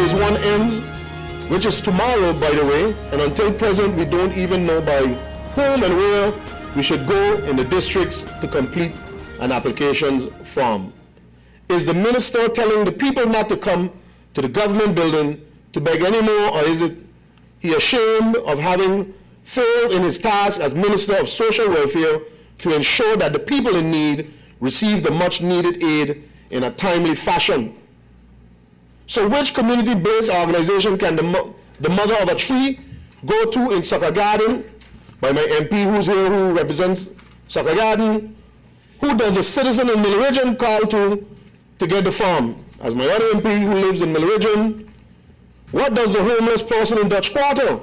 phase 1 ends, which is tomorrow, by the way, and until present, we don't even know by whom and where we should go in the districts to complete an application form. Is the minister telling the people not to come to the government building to beg anymore, or is it he ashamed of having failed in his task as Minister of Social Welfare to ensure that the people in need receive the much needed aid in a timely fashion? So which community-based organization can the mother of a tree go to in Sucker Garden, by my MP who's here who represents Sucker Garden? Who does a citizen in Millerigion call to get the farm? As my other MP who lives in Millerigion. What does the homeless person in Dutch Quarter,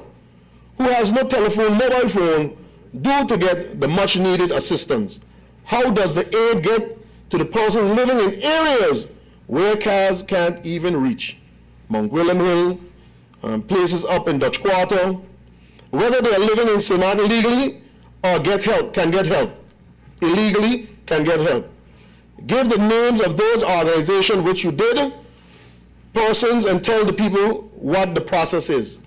who has no mobile phone, do to get the much needed assistance? How does the aid get to the person living in areas where cars can't even reach? Mount William Hill, places up in Dutch Quarter, whether they are living in St. Martin legally or can get help. Illegally can get help. Give the names of those organizations which you did, persons, and tell the people what the process is.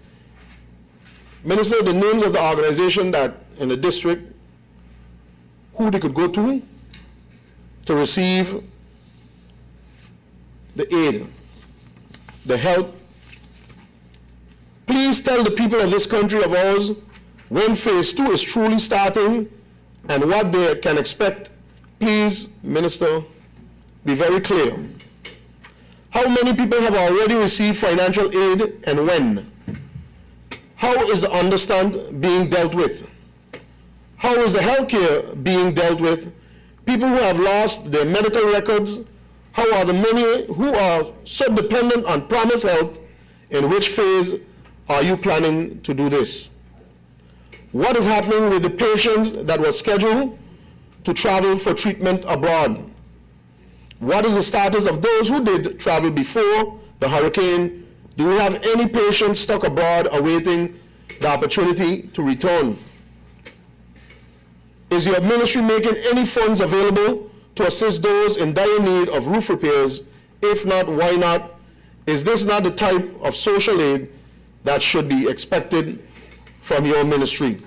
Minister, the names of the organization that in the district, who they could go to receive the aid, the help. Please tell the people of this country of ours when phase 2 is truly starting and what they can expect. Please, Minister, be very clear. How many people have already received financial aid and when? How is the understand being dealt with? How is the healthcare being dealt with? People who have lost their medical records, how are the many who are so dependent on Promise Health? In which phase are you planning to do this? What is happening with the patients that were scheduled to travel for treatment abroad? What is the status of those who did travel before the hurricane? Do we have any patients stuck abroad awaiting the opportunity to return? Is your ministry making any funds available to assist those in dire need of roof repairs? If not, why not? Is this not the type of social aid that should be expected from your ministry?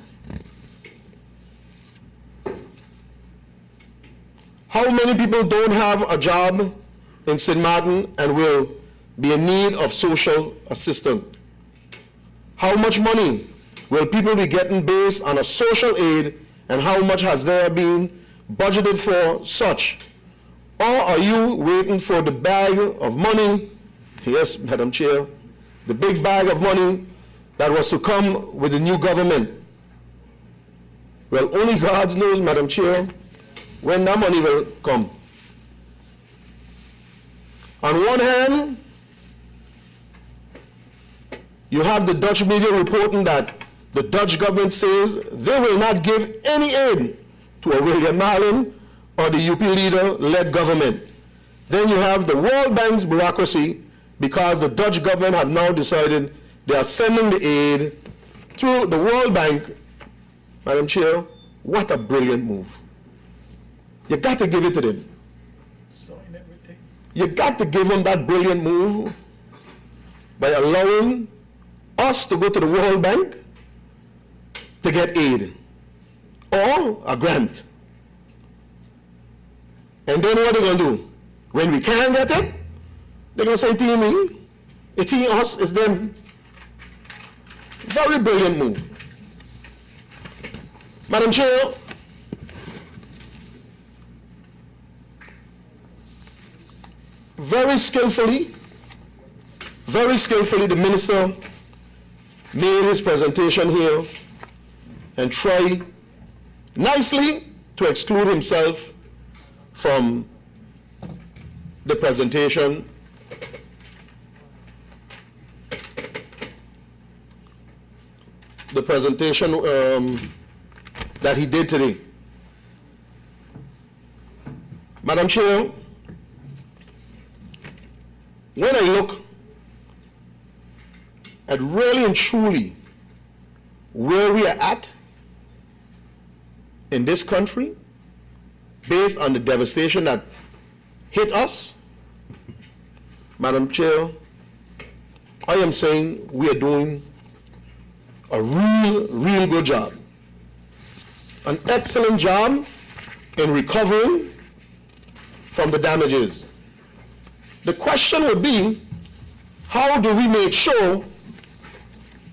How many people don't have a job in St. Martin and will be in need of social assistance? How much money will people be getting based on a social aid, and how much has there been budgeted for such? Or are you waiting for the bag of money? Yes, Madam Chair, the big bag of money that was to come with the new government. Well, only God knows, Madam Chair, when that money will come. On one hand, you have the Dutch media reporting that the Dutch government says they will not give any aid to a William Marlin or the UP leader-led government. Then you have the World Bank's bureaucracy, because the Dutch government have now decided they are sending the aid through the World Bank. Madam Chair, what a brilliant move. You got to give it to them. You got to give them that brilliant move by allowing us to go to the World Bank to get aid or a grant. And then what are they going to do? When we can't get it, they're going to say, team me. It ain't us, it's them. Very brilliant move. Madam Chair, very skillfully, the minister made his presentation here and tried nicely to exclude himself from the presentation. That he did today. Madam Chair, when I look at really and truly where we are at in this country, based on the devastation that hit us, Madam Chair, I am saying we are doing a real good job. An excellent job in recovering from the damages. The question would be, how do we make sure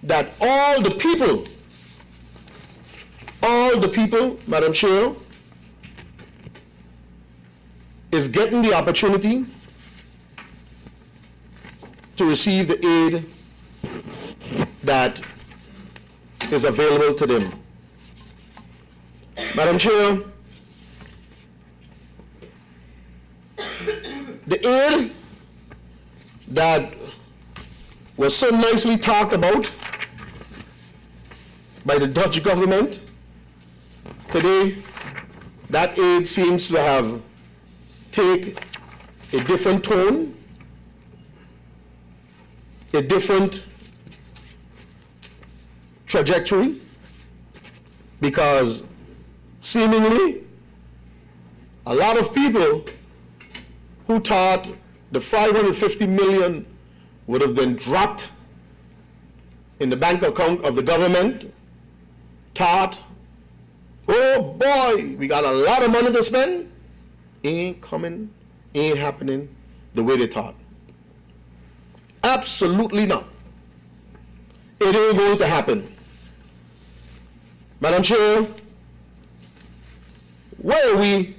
that all the people, Madam Chair, is getting the opportunity to receive the aid that is available to them? Madam Chair, the aid that was so nicely talked about by the Dutch government, today that aid seems to have taken a different tone, a different trajectory, because seemingly a lot of people who thought the 550 million would have been dropped in the bank account of the government thought, oh boy, we got a lot of money to spend. Ain't coming, ain't happening the way they thought. Absolutely not. It ain't going to happen. Madam Chair, why are we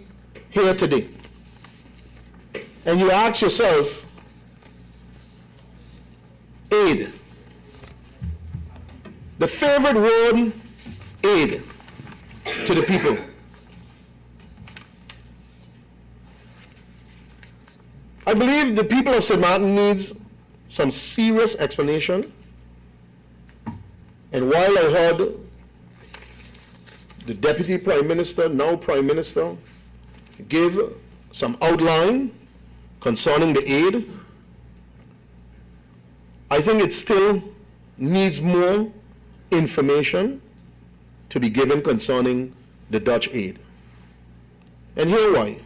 here today? And you ask yourself, aid. The favorite word, aid to the people. I believe the people of St. Martin needs some serious explanation. And while I heard the Deputy Prime Minister, now Prime Minister, give some outline concerning the aid, I think it still needs more information to be given concerning the Dutch aid. And here why.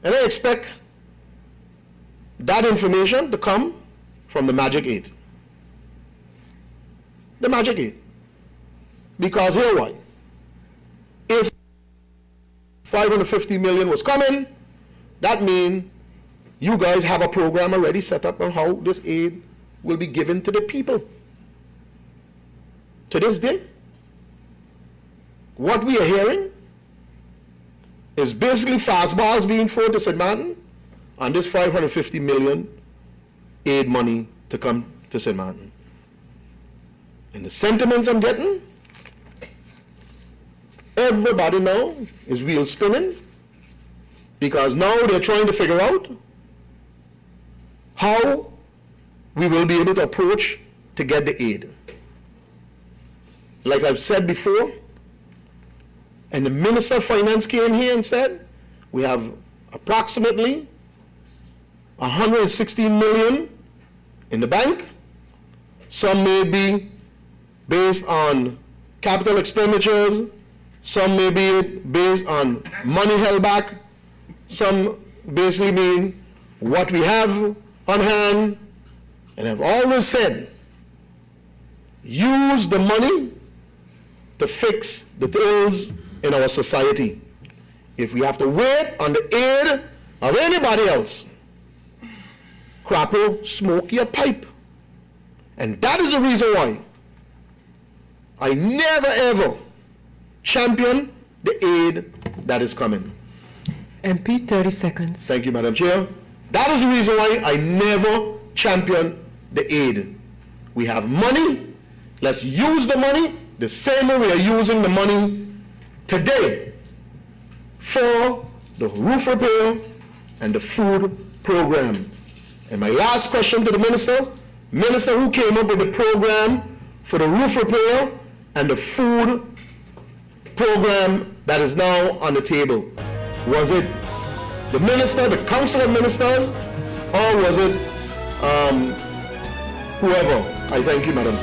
And I expect that information to come from the Magic 8. The Magic 8. Because here why. If 550 million was coming, that means you guys have a program already set up on how this aid will be given to the people. To this day, what we are hearing is basically fastballs being thrown to St. Martin on this 550 million aid money to come to St. Martin. And the sentiments I'm getting, everybody now is wheel spinning, because now they're trying to figure out how we will be able to approach to get the aid. Like I've said before, and the Minister of Finance came here and said, we have approximately 116 million in the bank. Some may be based on capital expenditures, some may be based on money held back, some basically mean what we have on hand. And I've always said, use the money to fix the ills in our society. If we have to wait on the aid of anybody else, crapple, smoke your pipe. And that is the reason why I never ever champion the aid that is coming. MP, 30 seconds. Thank you, Madam Chair. That is the reason why I never champion the aid. We have money, let's use the money the same way we are using the money today for the roof repair and the food program. And my last question to the minister, who came up with the program for the roof repair and the food program that is now on the table? Was it the minister, the council of ministers, or was it whoever? I thank you, Madam.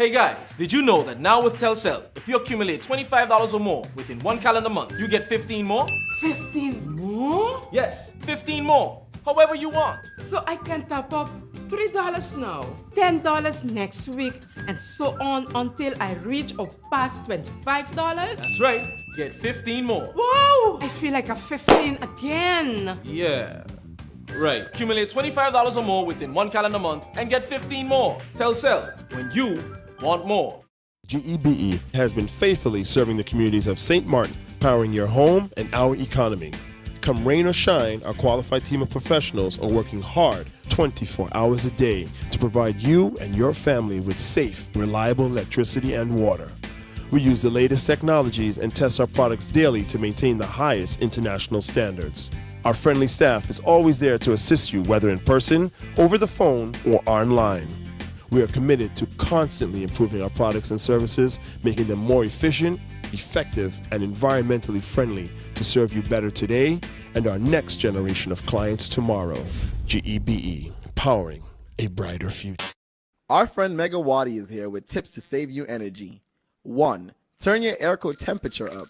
Hey guys, did you know that now with Telcel, if you accumulate $25 or more within 1 calendar month, you get 15 more? 15 more? Yes, 15 more. However you want. So I can top up $3 now, $10 next week, and so on until I reach or pass $25? That's right. Get 15 more. Wow! I feel like a 15 again. Yeah. Right. Accumulate $25 or more within 1 calendar month and get 15 more. Telcel, when you want more. GEBE has been faithfully serving the communities of St. Martin, powering your home and our economy. Come rain or shine, our qualified team of professionals are working hard 24 hours a day to provide you and your family with safe, reliable electricity and water. We use the latest technologies and test our products daily to maintain the highest international standards. Our friendly staff is always there to assist you, whether in person, over the phone, or online. We are committed to constantly improving our products and services, making them more efficient, effective, and environmentally friendly to serve you better today and our next generation of clients tomorrow. GEBE, powering a brighter future. Our friend Megawati is here with tips to save you energy. 1. Turn your airco temperature up.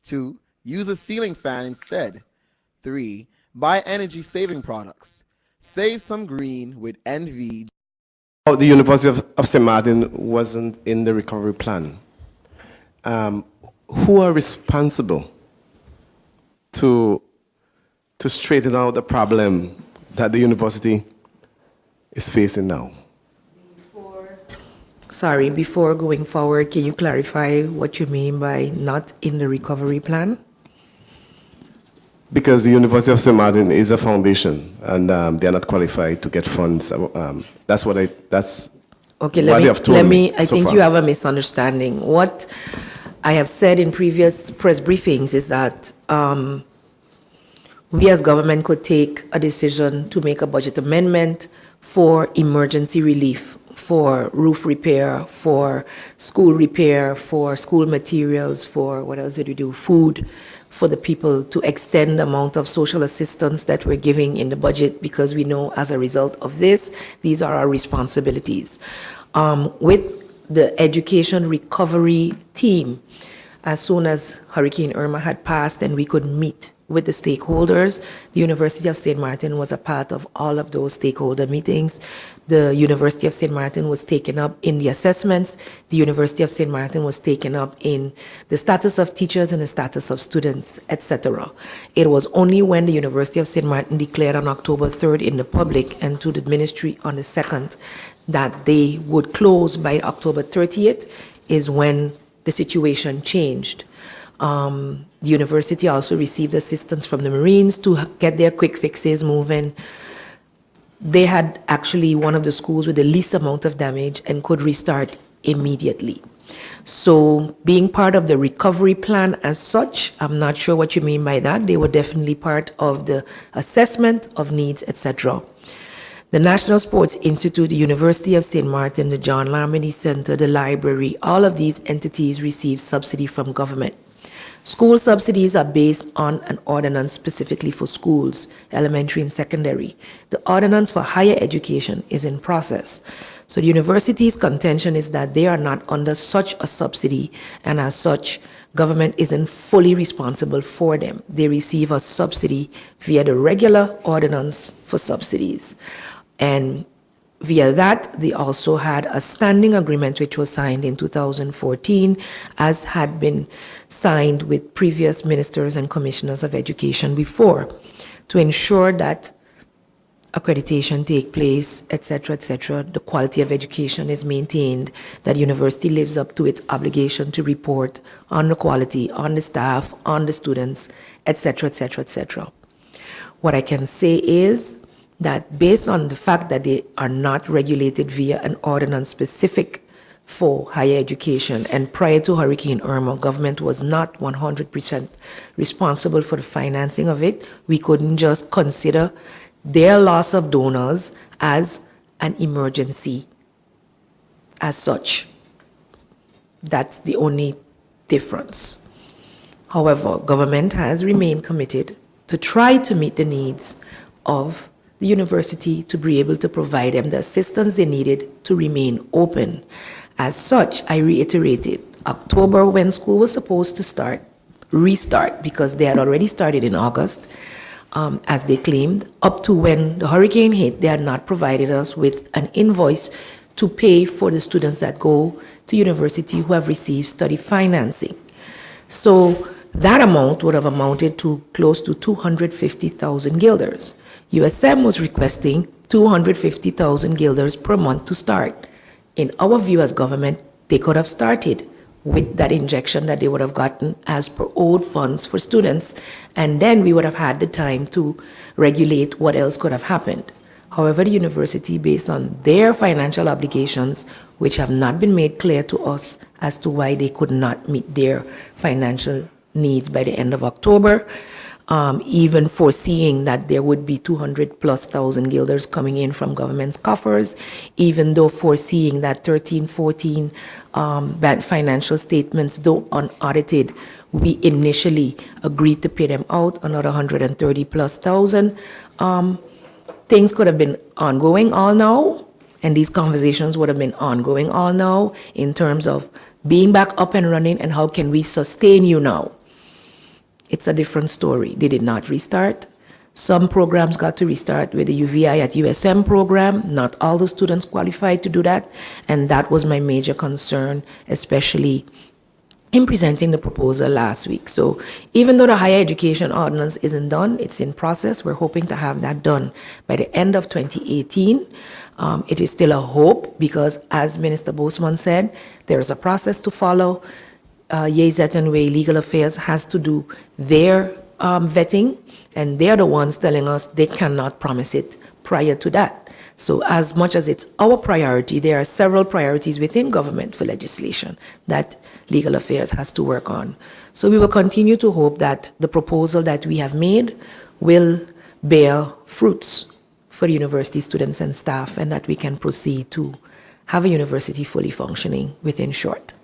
2. Use a ceiling fan instead. 3. Buy energy-saving products. Save some green with NV. The University of St. Martin wasn't in the recovery plan. Who are responsible to straighten out the problem that the university is facing now? Sorry, before going forward, can you clarify what you mean by not in the recovery plan? Because the University of St. Martin is a foundation, and they are not qualified to get funds. That's what Okay, what they have told me I so think far. you have a misunderstanding. What I have said in previous press briefings is that we as government could take a decision to make a budget amendment for emergency relief, for roof repair, for school repair, for school materials, for what else did we do? Food for the people, to extend the amount of social assistance that we're giving in the budget, because we know as a result of this, these are our responsibilities. With the education recovery team, as soon as Hurricane Irma had passed and we could meet with the stakeholders, the University of St. Martin was a part of all of those stakeholder meetings. The University of St. Martin was taken up in the assessments. The University of St. Martin was taken up in the status of teachers and the status of students, etc. It was only when the University of St. Martin declared on October 3rd in the public and to the ministry on the 2nd that they would close by October 30th is when the situation changed. The university also received assistance from the Marines to get their quick fixes moving. They had actually one of the schools with the least amount of damage and could restart immediately. So being part of the recovery plan as such, I'm not sure what you mean by that. They were definitely part of the assessment of needs, etc. The National Sports Institute, the University of St. Martin, the John Lamedy Center, the library, all of these entities receive subsidy from government. School subsidies are based on an ordinance specifically for schools, elementary and secondary. The ordinance for higher education is in process. So the university's contention is that they are not under such a subsidy, and as such, government isn't fully responsible for them. They receive a subsidy via the regular ordinance for subsidies. And via that, they also had a standing agreement which was signed in 2014, as had been signed with previous ministers and commissioners of education before, to ensure that accreditation take place, etc., etc., the quality of education is maintained, that university lives up to its obligation to report on the quality, on the staff, on the students, etc., etc., etc. What I can say is that based on the fact that they are not regulated via an ordinance specific for higher education, and prior to Hurricane Irma, government was not 100% responsible for the financing of it, we couldn't just consider their loss of donors as an emergency as such. That's the only difference. However, government has remained committed to try to meet the needs of the the university to be able to provide them the assistance they needed to remain open. As such, I reiterated, October, when school was supposed to restart, because they had already started in August, as they claimed, up to when the hurricane hit, they had not provided us with an invoice to pay for the students that go to university who have received study financing. So that amount would have amounted to close to 250,000 guilders. USM was requesting 250,000 guilders per month to start. In our view as government, they could have started with that injection that they would have gotten as per owed funds for students, and then we would have had the time to regulate what else could have happened. However, the university, based on their financial obligations, which have not been made clear to us as to why they could not meet their financial needs by the end of October, even foreseeing that there would be 200,000+ guilders coming in from government's coffers, even though foreseeing that 13, 14 bad financial statements, though unaudited, we initially agreed to pay them out another 130,000+. Things could have been ongoing all now, and these conversations would have been ongoing all now in terms of being back up and running and how can we sustain you now. It's a different story. They did not restart. Some programs got to restart with the UVI at USM program. Not all the students qualified to do that, and that was my major concern, especially in presenting the proposal last week. So even though the higher education ordinance isn't done, it's in process. We're hoping to have that done by the end of 2018. It is still a hope because, as Minister Boseman said, there is a process to follow. Yezet and Way Legal Affairs has to do their vetting, and they're the ones telling us they cannot promise it prior to that. So as much as it's our priority, there are several priorities within government for legislation that Legal Affairs has to work on. So we will continue to hope that the proposal that we have made will bear fruits for university students and staff, and that we can proceed to have a university fully functioning within short.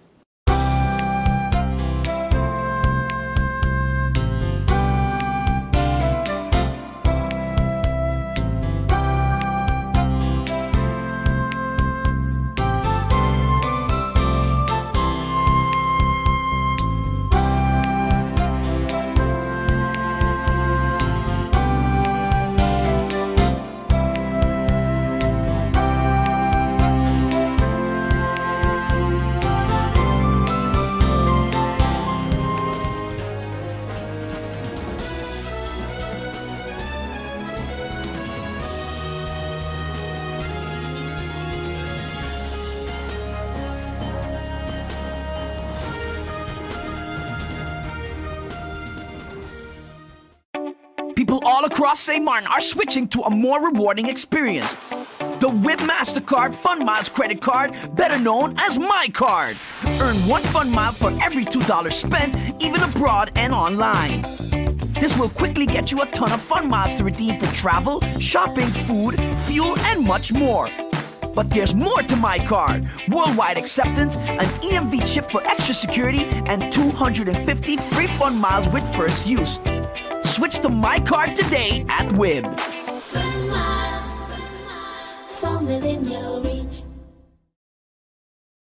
People all across St. Martin are switching to a more rewarding experience. The WIB MasterCard Fun Miles credit card, better known as My Card. Earn 1 Fun Mile for every $2 spent, even abroad and online. This will quickly get you a ton of Fun Miles to redeem for travel, shopping, food, fuel, and much more. But there's more to My Card. Worldwide acceptance, an EMV chip for extra security, and 250 free Fun Miles with first use. Switch to My Card today at WIB. Fun miles from within your reach.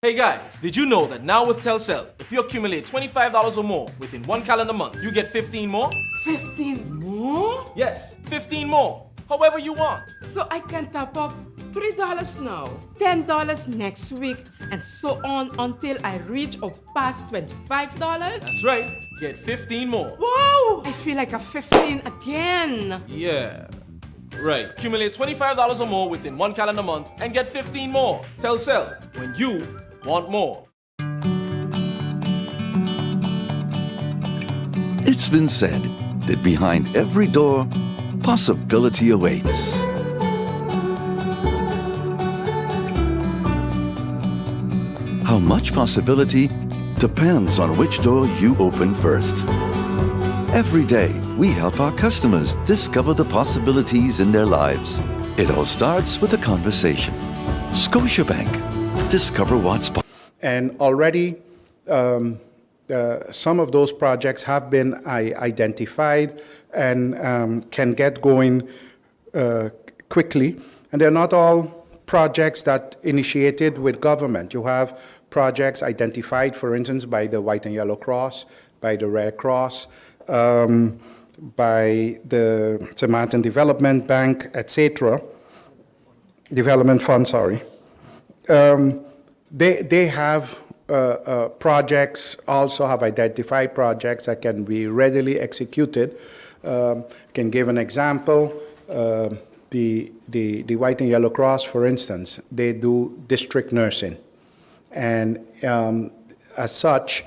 Hey guys, did you know that now with Telcel, if you accumulate $25 or more within 1 calendar month, you get 15 more? 15 more? Yes, 15 more. However you want. So I can top up $3 now, $10 next week, and so on until I reach or pass $25? That's right. Get 15 more. Wow! I feel like a 15 again. Yeah. Right. Accumulate $25 or more within 1 calendar month and get 15 more. Telcel, when you want more. It's been said that behind every door, possibility awaits. How much possibility depends on which door you open first. Every day, we help our customers discover the possibilities in their lives. It all starts with a conversation. Scotiabank. Discover what's possible. And already, some of those projects have been identified and can get going quickly, and they're not all projects that initiated with government. You have projects identified, for instance, by the White and Yellow Cross, by the Red Cross, by the St. Martin Development Bank, etc. Development Fund, sorry. They have projects, also have identified projects that can be readily executed. Can give an example. The White and Yellow Cross, for instance, they do district nursing. And as such,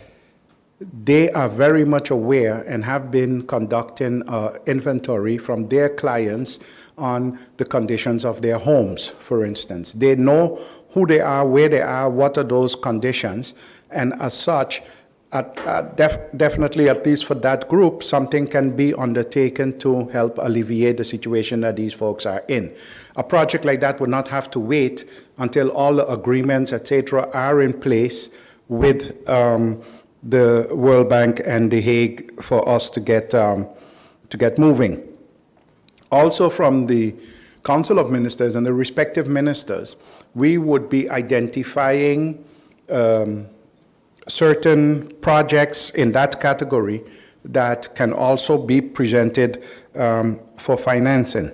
they are very much aware and have been conducting inventory from their clients on the conditions of their homes, for instance. They know who they are, where they are, what are those conditions, and as such, definitely, at least for that group, something can be undertaken to help alleviate the situation that these folks are in. A project like that would not have to wait until all the agreements, etc., are in place with the World Bank and The Hague for us to get moving. Also, from the Council of Ministers and the respective ministers, we would be identifying certain projects in that category that can also be presented for financing.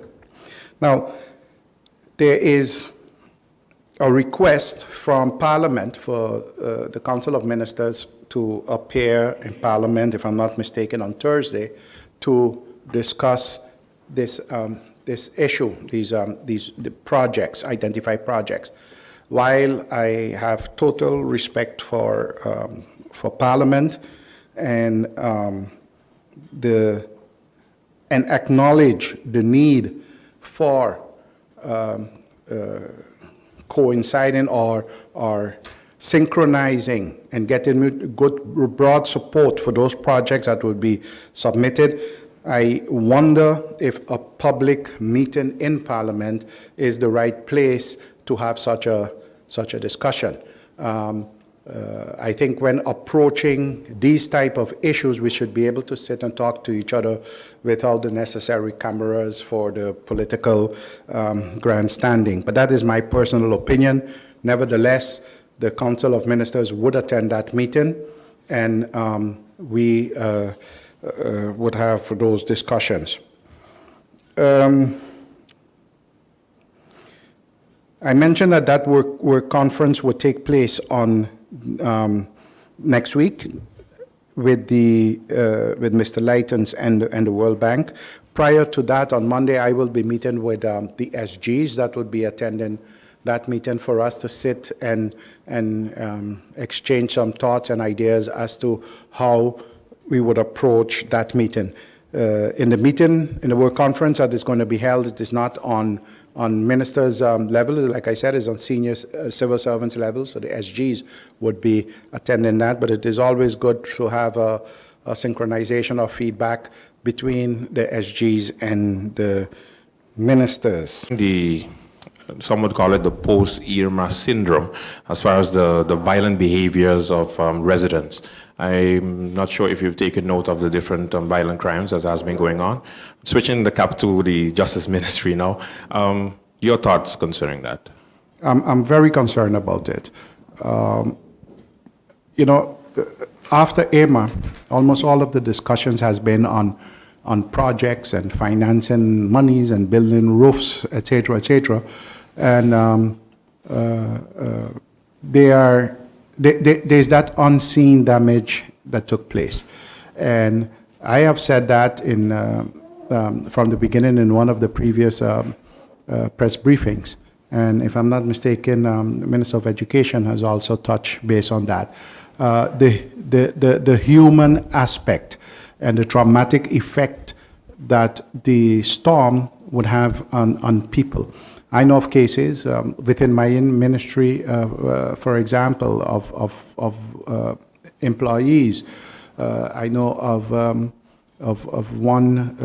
Now, there is a request from Parliament for the Council of Ministers to appear in Parliament, if I'm not mistaken, on Thursday to discuss this issue, the projects, identified projects. While I have total respect for Parliament and acknowledge the need for coinciding or synchronizing and getting good broad support for those projects that would be submitted, I wonder if a public meeting in Parliament is the right place to have such a discussion. I think when approaching these type of issues, we should be able to sit and talk to each other without the necessary cameras for the political grandstanding. But that is my personal opinion. Nevertheless, the Council of Ministers would attend that meeting, and we would have those discussions. I mentioned that work conference would take place on next week with Mr. Lightens and the World Bank. Prior to that, on Monday, I will be meeting with the SGs that would be attending that meeting for us to sit and exchange some thoughts and ideas as to how we would approach that meeting. In the work conference that is going to be held, it is not on ministers' level, like I said, is on senior civil servants level, so the SGs would be attending that, but it is always good to have a synchronization of feedback between the SGs and the ministers. Some would call it the post-Irma syndrome, as far as the violent behaviors of residents. I'm not sure if you've taken note of the different violent crimes that has been going on. Switching the cap to the Justice Ministry now, your thoughts concerning that? I'm very concerned about it. After Irma, almost all of the discussions has been on projects and financing monies and building roofs, etc., etc. And there's that unseen damage that took place. And I have said that from the beginning in one of the previous press briefings. And if I'm not mistaken, the Minister of Education has also touched base on that. The human aspect and the traumatic effect that the storm would have on people. I know of cases within my ministry, for example, of employees. I know of one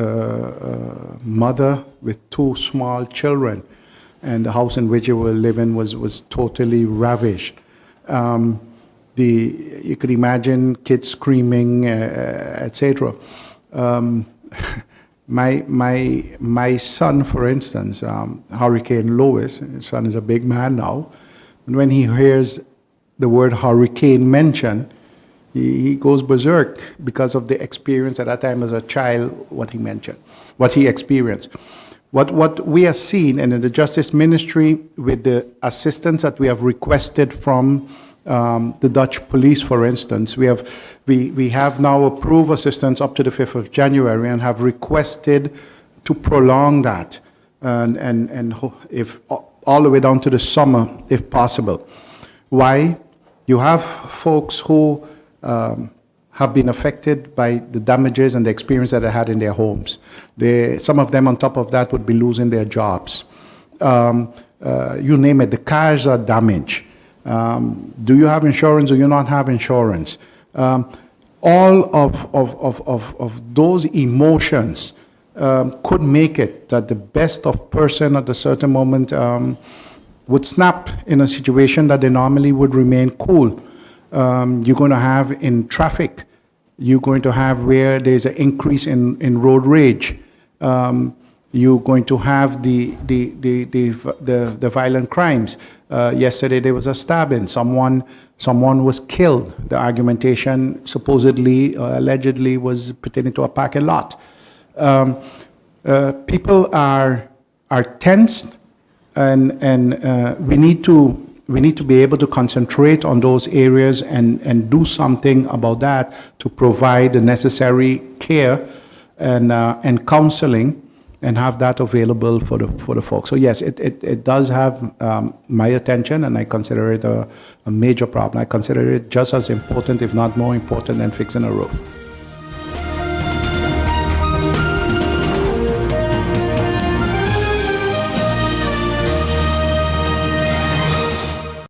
mother with two small children, and the house in which they were living was totally ravaged. You could imagine kids screaming, etc. My son, for instance, Hurricane Lois, his son is a big man now, and when he hears the word hurricane mentioned, he goes berserk because of the experience at that time as a child, what he experienced. What we have seen, and in the Justice Ministry, with the assistance that we have requested from the Dutch police, for instance, we have now approved assistance up to the 5th of January and have requested to prolong that, and if all the way down to the summer, if possible. Why? You have folks who have been affected by the damages and the experience that they had in their homes. Some of them, on top of that, would be losing their jobs. You name it, the cars are damaged. Do you have insurance? Do you not have insurance? All of those emotions could make it that the best of person at a certain moment would snap in a situation that they normally would remain cool. You're going to have in traffic, you're going to have where there's an increase in road rage. You're going to have the violent crimes. Yesterday there was a stabbing. Someone was killed. The argumentation supposedly, allegedly, was pertaining to a parking lot. People are tensed, and we need to be able to concentrate on those areas and do something about that to provide the necessary care and counseling, and have that available for the folks. So yes, it does have my attention, and I consider it a major problem. I consider it just as important, if not more important, than fixing a roof.